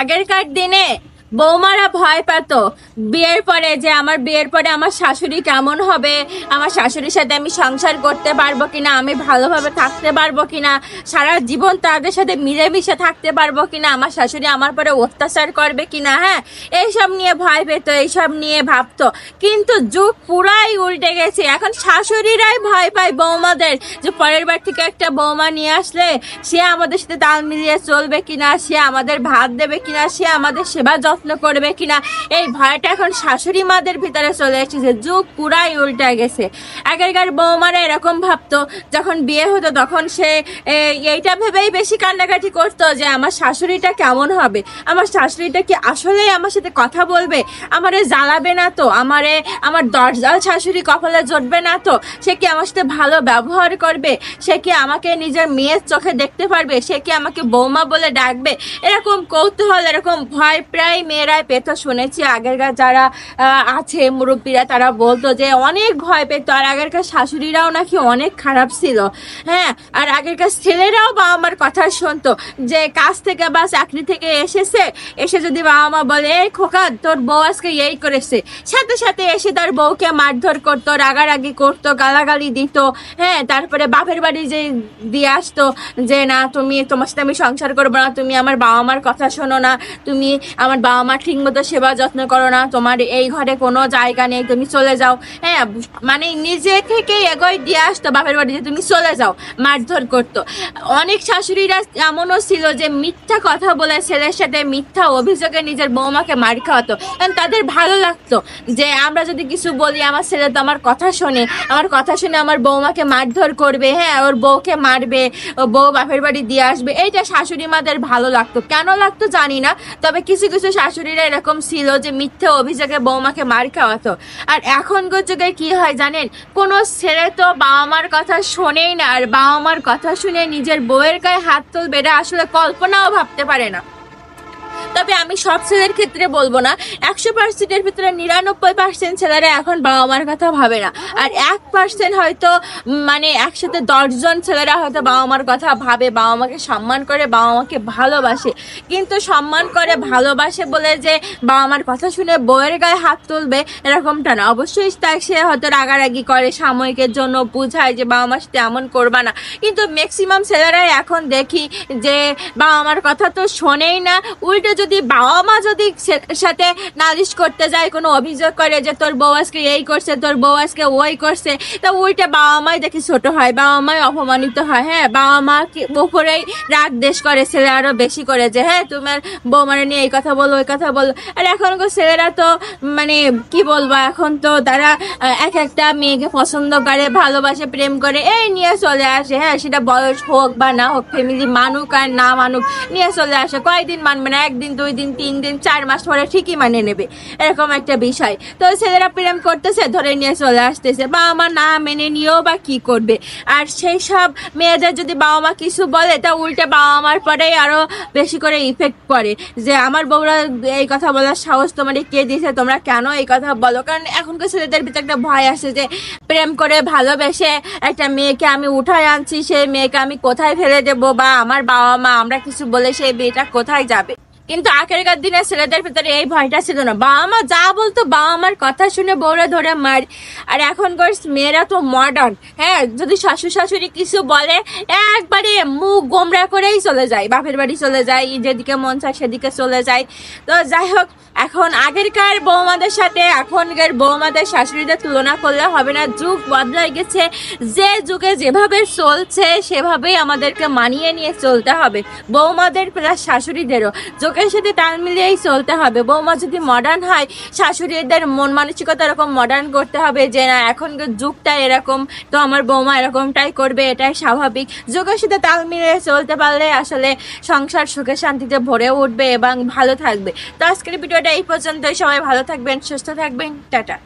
আগেরকার দিনে বৌমারা ভয় পেত বিয়ের পরে, যে আমার বিয়ের পরে আমার শাশুড়ি কেমন হবে, আমার শাশুড়ির সাথে আমি সংসার করতে পারবো কিনা, আমি ভালোভাবে থাকতে পারবো কিনা, সারা জীবন তাদের সাথে মিলেমিশে থাকতে পারবো কিনা, আমার শাশুড়ি আমার পরে অত্যাচার করবে কিনা। হ্যাঁ, এইসব নিয়ে ভয় পেত, এইসব নিয়ে ভাবতো। কিন্তু যুগ পুরাই উল্টে গেছে। এখন শাশুড়িরাই ভয় পায় বৌমাদের, যে পরের বার থেকে একটা বৌমা নিয়ে আসলে সে আমাদের সাথে তাল মিলিয়ে চলবে কিনা, সে আমাদের ভাত দেবে কিনা, সে আমাদের সেবা যত্ন করবে কিনা। এই ভয়টা এখন শাশুড়ি মাদের ভিতরে চলে এসেছে। যুগ পুরাই উল্টে গেছে। আগেরকার বৌমারা এরকম ভাবতো, যখন বিয়ে হতো তখন সে এইটা ভেবেই বেশি কান্নাকাটি করতো যে আমার শাশুড়িটা কেমন হবে, আমার শাশুড়িটা কি আসলেই আমার সাথে কথা বলবে, আমারে জ্বালাবে না তো, আমার দরজাল শাশুড়ি কপালে জুটবে না তো, সে কি আমার সাথে ভালো ব্যবহার করবে, সে কি আমাকে নিজের মেয়ের চোখে দেখতে পারবে, সে কি আমাকে বৌমা বলে ডাকবে। এরকম কৌতূহল, এরকম ভয় প্রায় মেয়েরাই পেত। শুনেছি আগেরকার যারা আছে মুরব্বীরা, তারা বলতো যে অনেক ভয় পেত। আর আগেরকার শাশুড়িরাও নাকি অনেক খারাপ ছিল। হ্যাঁ, আর আগেরকার ছেলেরাও বাবা মার কথা শুনতো, যে কাজ থেকে বা চাকরি থেকে এসে যদি বাবা মা বলে এই খোকা তোর বউ আজকে এই করেছে, সাথে সাথে এসে তার বউকে মারধর করতো, রাগারাগি করতো, গালাগালি দিত। হ্যাঁ, তারপরে বাপের বাড়ি যে দিয়ে আসতো যে না তোমার সাথে আমি সংসার করবো না, তুমি আমার বাবা মার কথা শোনো না, তুমি আমার বাবা মা ঠিক মতো সেবা যত্ন করো না, তোমার এই ঘরে কোনো জায়গা নেই, তুমি চলে যাও। হ্যাঁ, মানে নিজে থেকে এগোয় দিয়ে আসতো বাপের বাড়ি যে তুমি চলে যাও, মারধর করতো। অনেক শাশুড়িরা এমনও ছিল যে মিথ্যা কথা বলে ছেলের সাথে মিথ্যা অভিযোগে নিজের বৌমাকে মার খাওয়াতো। কারণ তাদের ভালো লাগতো যে আমরা যদি কিছু বলি আমার ছেলে তো আমার কথা শুনে আমার বৌমাকে মারধর করবে, হ্যাঁ ওর বউকে মারবে, ও বউ বাপের বাড়ি দিয়ে আসবে। এইটা শাশুড়ি মাদের ভালো লাগতো, কেন লাগতো জানি না। তবে কিছু কিছু শাশুড়িরা এরকম ছিল যে মিথ্যে অভিযোগে বৌমাকে মার খাওয়াতো। আর এখনকার যুগে কি হয় জানেন, কোনো ছেলে তো বাবা মার কথা শোনেই না, আর বাবা মার কথা শুনে নিজের বউয়ের গায়ে হাত তুলবে এটা আসলে কল্পনাও ভাবতে পারে না। তবে আমি সব ছেলের ক্ষেত্রে বলবো না, 100%-এর ভিতরে 99% ছেলেরা এখন বাবা মার কথা ভাবে না। আর 1% হয়তো মানে একসাথে 10 জন ছেলেরা হয়তো বাবা মার কথা ভাবে, বাবা মাকে সম্মান করে, বাবা মাকে ভালোবাসে। কিন্তু সম্মান করে ভালোবাসে বলে যে বাবা মার কথা শুনে বউয়ের গায়ে হাত তুলবে এরকমটা না। অবশ্যই তাই সে হয়তো রাগারাগি করে, সাময়িকের জন্য বুঝায় যে বাবা মার সাথে এমন করবা না। কিন্তু ম্যাক্সিমাম ছেলেরাই এখন দেখি যে বাবা মার কথা তো শোনেই না। উল্টে যদি বাবা মা যদি সাথে নালিশ করতে যায়, কোনো অভিযোগ করে যে তোর বউ আজকে এই করছে, তোর বউ আজকে ওই করছে, তা উল্টে বাবা মাই দেখি ছোট হয়, বাবা মাই অপমানিত হয়। হ্যাঁ, বাবা মা উপরেই রাগ দেশ করে ছেলে আরো বেশি করে যে হ্যাঁ তোমার বৌমারে নিয়ে এই কথা বলো ওই কথা বলো। আর এখনকার ছেলেরা তো মানে কি বলবো, এখন তো তারা এক একটা মেয়েকে পছন্দ করে, ভালোবাসে, প্রেম করে, এই নিয়ে চলে আসে। হ্যাঁ, সেটা বয়স হোক বা না হোক, ফ্যামিলি মানুক আর না মানুক, নিয়ে চলে আসে। কয়েকদিন মানবে না, 1 দিন 2 দিন 3 দিন 4 মাস পরে ঠিকই মানে নেবে, এরকম একটা বিষয়। তো ছেলেরা প্রেম করতেছে, ধরে নিয়ে চলে আসতেছে, বাবা মা না মেনে নিয়েও বা কি করবে। আর সেই সব মেয়েদের যদি বাবা মা কিছু বলে, তা উল্টে বাবা মার পরেই আরো বেশি করে ইফেক্ট পড়ে যে আমার বউরা এই কথা বলার সাহস তোমার কে দিয়েছে, তোমরা কেন এই কথা বলো। কারণ এখনকার ছেলেদের ভিতরে একটা ভয় আসে যে প্রেম করে ভালোবেসে একটা মেয়েকে আমি উঠায় আনছি, সেই মেয়েকে আমি কোথায় ফেলে দেবো, বা আমার বাবা মা আমরা কিছু বলে সেই মেয়েটা কোথায় যাবে। কিন্তু আগেরকার দিনে ছেলেদের ভিতরে এই ভয়টা ছিল না, বাবা মা যা বলতো বাবা মার কথা শুনে বউরা ধরে মার। আর এখনকার মেয়েরা তো মডার্ন। হ্যাঁ, যদি শ্বশুর শাশুড়ি কিছু বলে একবারে মুখ গোমরা করেই চলে যায়, বাপের বাড়ি চলে যায়, যেদিকে মন চায় সেদিকে চলে যায়। তো যাই হোক, এখন আগেরকার বৌমাদের সাথে এখনকার বৌমাদের শাশুড়িদের তুলনা করলে হবে না। যুগ বদলাই গেছে, যে যুগে যেভাবে চলছে সেভাবেই আমাদেরকে মানিয়ে নিয়ে চলতে হবে। বৌমাদের প্লাস শাশুড়িদেরও যুগের সাথে তাল মিলিয়েই চলতে হবে। বৌমা যদি মডার্ন হয়, শাশুড়িদের মন মানসিকতা এরকম মডার্ন করতে হবে যে না এখনকার যুগটা এরকম, তো আমার বৌমা এরকমটাই করবে, এটাই স্বাভাবিক। যুগের সাথে তাল মিলিয়ে চলতে পারলে আসলে সংসার সুখে শান্তিতে ভরে উঠবে এবং ভালো থাকবে। তো আজকের ভিডিওটা এই পর্যন্তই। সবাই ভালো থাকবেন, সুস্থ থাকবেন, টাটা।